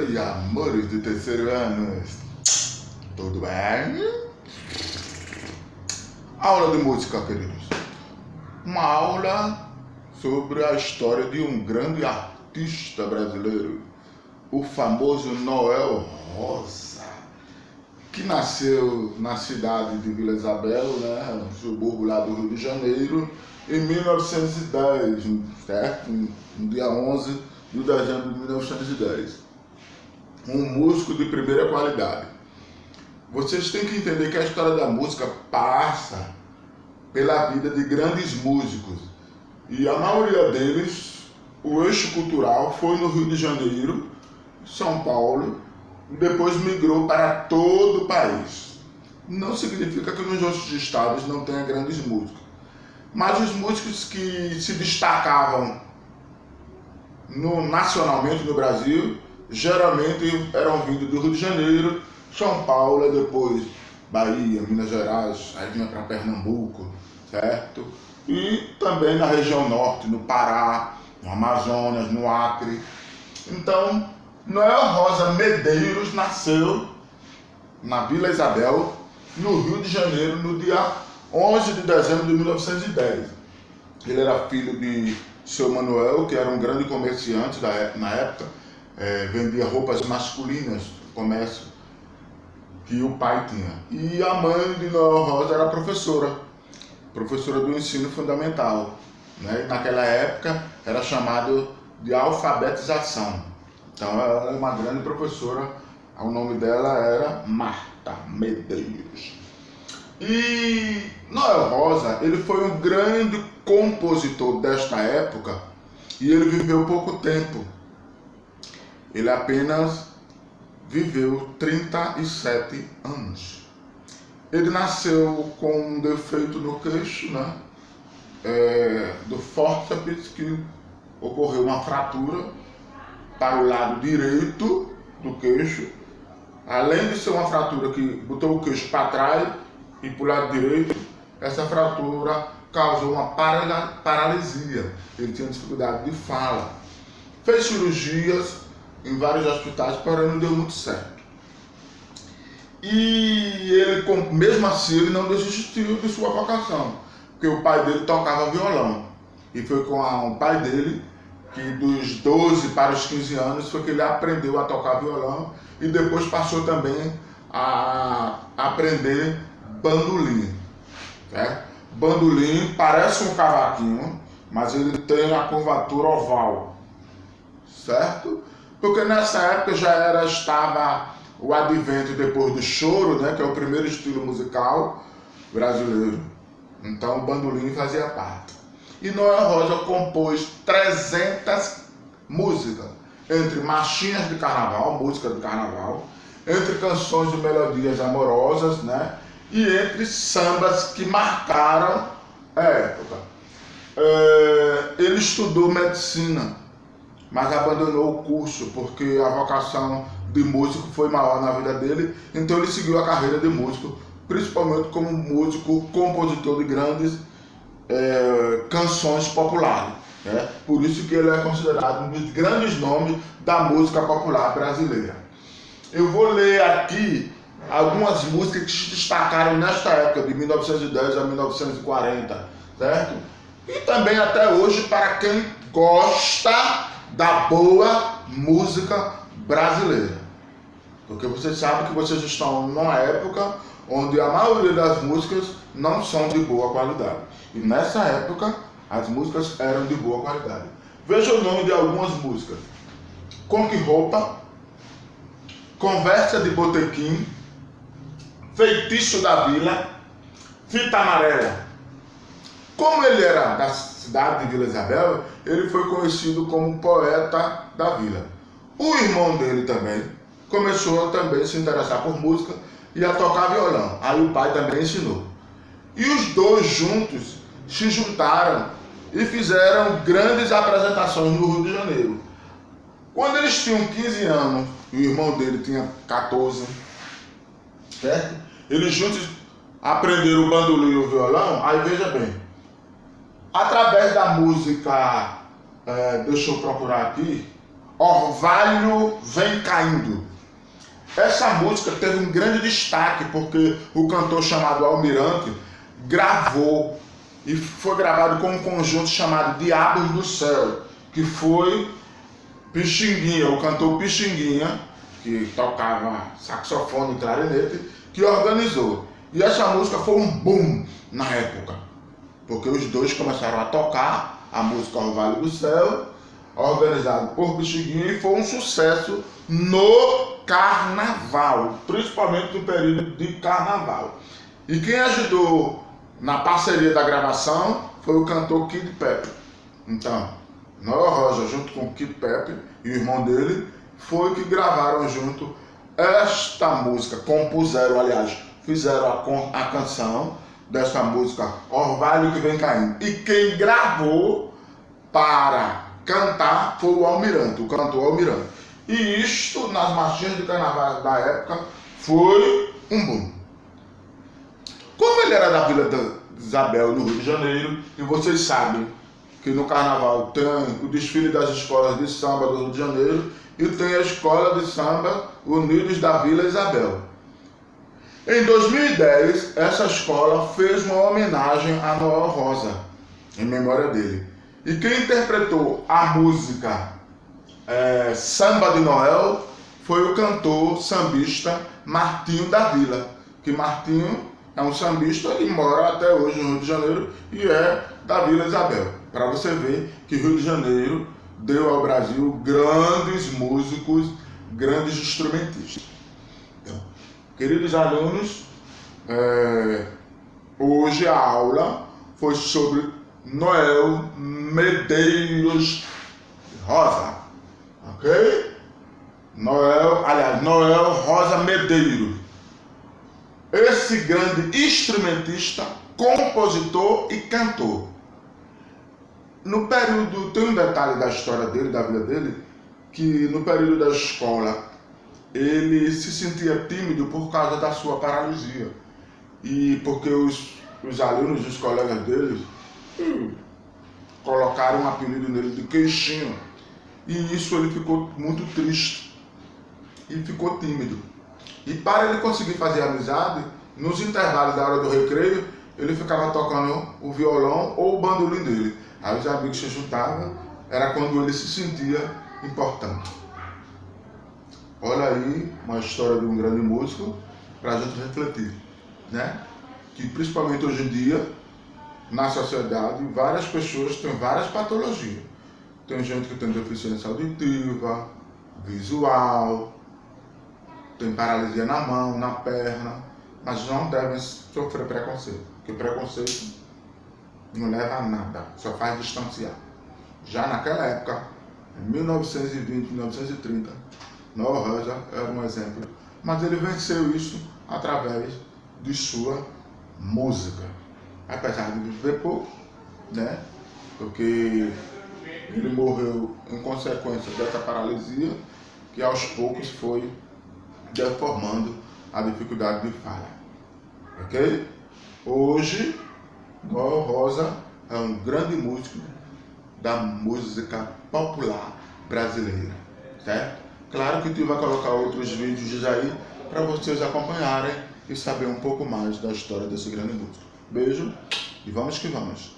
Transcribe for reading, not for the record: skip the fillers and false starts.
Oi, amores de terceiro ano, tudo bem? Aula de música, queridos. Uma aula sobre a história de um grande artista brasileiro, o famoso Noel Rosa, que nasceu na cidade de Vila Isabel, né, um subúrbio lá do Rio de Janeiro, em 1910, certo? No dia 11 de dezembro de 1910. Um músico de primeira qualidade. Vocês têm que entender que a história da música passa pela vida de grandes músicos. E a maioria deles, o eixo cultural foi no Rio de Janeiro, São Paulo, e depois migrou para todo o país. Não significa que nos outros estados não tenha grandes músicos. Mas os músicos que se destacavam nacionalmente no Brasil, geralmente eram vindos do Rio de Janeiro, São Paulo, depois Bahia, Minas Gerais, aí vinha para Pernambuco, certo? E também na região norte, no Pará, no Amazonas, no Acre. Então, Noel Rosa Medeiros nasceu na Vila Isabel, no Rio de Janeiro, no dia 11 de dezembro de 1910. Ele era filho de seu Manuel, que era um grande comerciante na época, vendia roupas masculinas, comércio que o pai tinha. E a mãe de Noel Rosa era professora do ensino fundamental, né? E naquela época era chamado de alfabetização. Então ela era uma grande professora, o nome dela era Marta Medeiros. E Noel Rosa, ele foi um grande compositor desta época e ele viveu pouco tempo. Ele apenas viveu 37 anos. Ele nasceu com um defeito no queixo, né? Do fórceps, que ocorreu uma fratura para o lado direito do queixo. Além de ser uma fratura que botou o queixo para trás e para o lado direito, essa fratura causou uma paralisia. Ele tinha dificuldade de fala. Fez cirurgias em vários hospitais, porém não deu muito certo. E ele, mesmo assim, ele não desistiu de sua vocação, porque o pai dele tocava violão. E foi com o pai dele que dos 12 para os 15 anos foi que ele aprendeu a tocar violão e depois passou também a aprender bandolim. Certo? Bandolim parece um cavaquinho, mas ele tem a curvatura oval, certo? Porque nessa época estava o advento depois do choro, né, que é o primeiro estilo musical brasileiro. Então o bandolim fazia parte. E Noel Rosa compôs 300 músicas, entre marchinhas de carnaval, música de carnaval, entre canções de melodias amorosas, né, e entre sambas que marcaram a época. Ele estudou medicina, mas abandonou o curso porque a vocação de músico foi maior na vida dele, então ele seguiu a carreira de músico, principalmente como músico, compositor de grandes canções populares, né? Por isso que ele é considerado um dos grandes nomes da música popular brasileira. Eu vou ler aqui algumas músicas que se destacaram nesta época, de 1910 a 1940, certo? E também até hoje, para quem gosta da boa música brasileira. Porque vocês sabem que vocês estão numa época onde a maioria das músicas não são de boa qualidade. E nessa época, as músicas eram de boa qualidade. Veja o nome de algumas músicas: Com Que Roupa, Conversa de Botequim, Feitiço da Vila, Fita Amarela. Como ele era da cidade de Vila Isabel, ele foi conhecido como poeta da vila. O irmão dele também começou a se interessar por música e a tocar violão. Aí o pai também ensinou. E os dois juntos se juntaram e fizeram grandes apresentações no Rio de Janeiro. Quando eles tinham 15 anos e o irmão dele tinha 14, certo? Eles juntos aprenderam o bandolim e o violão. Aí veja bem, através da música, deixa eu procurar aqui, Orvalho Vem Caindo. Essa música teve um grande destaque porque o cantor chamado Almirante gravou, e foi gravado com um conjunto chamado Diabos do Céu, que foi Pixinguinha, o cantor Pixinguinha, que tocava saxofone e clarinete, que organizou. E essa música foi um boom na época, porque os dois começaram a tocar a música Orvalho do Céu, organizado por Pixinguinha, e foi um sucesso no carnaval, principalmente no período de carnaval. E quem ajudou na parceria da gravação foi o cantor Kid Pepe. Então, Noel Rosa, junto com o Kid Pepe e o irmão dele, foi que gravaram junto esta música, compuseram, aliás, fizeram a canção dessa música Orvalho que Vem Caindo. E quem gravou para cantar foi o Almirante, o cantor Almirante. E isto, nas marchinhas de carnaval da época, foi um boom. Como ele era da Vila da Isabel, no Rio de Janeiro, e vocês sabem que no carnaval tem o desfile das escolas de samba do Rio de Janeiro e tem a escola de samba Unidos da Vila Isabel. Em 2010, essa escola fez uma homenagem a Noel Rosa, em memória dele. E quem interpretou a música Samba de Noel foi o cantor sambista Martinho da Vila, que Martinho é um sambista e mora até hoje no Rio de Janeiro e é da Vila Isabel. Para você ver que Rio de Janeiro deu ao Brasil grandes músicos, grandes instrumentistas. Então, queridos alunos, hoje a aula foi sobre Noel Medeiros Rosa, ok? Noel Rosa Medeiros. Esse grande instrumentista, compositor e cantor. No período, tem um detalhe da história dele, da vida dele, que no período da escola ele se sentia tímido por causa da sua paralisia. E porque os alunos, os colegas dele, colocaram um apelido nele de Queixinho. E isso ele ficou muito triste e ficou tímido. E para ele conseguir fazer amizade, nos intervalos da hora do recreio, ele ficava tocando o violão ou o bandolim dele. Aí os amigos se juntavam, era quando ele se sentia importante. Olha aí uma história de um grande músico para a gente refletir, né? Que principalmente hoje em dia, na sociedade, várias pessoas têm várias patologias. Tem gente que tem deficiência auditiva, visual, tem paralisia na mão, na perna, mas não devem sofrer preconceito, porque preconceito não leva a nada, só faz distanciar. Já naquela época, em 1920, 1930, Noel Rosa era um exemplo, mas ele venceu isso através de sua música. Apesar de viver pouco, né? Porque ele morreu em consequência dessa paralisia, que aos poucos foi deformando a dificuldade de fala. Ok? Hoje, Noel Rosa é um grande músico da música popular brasileira, certo? Claro que tu vai colocar outros vídeos aí para vocês acompanharem e saber um pouco mais da história desse grande músico. Beijo e vamos que vamos!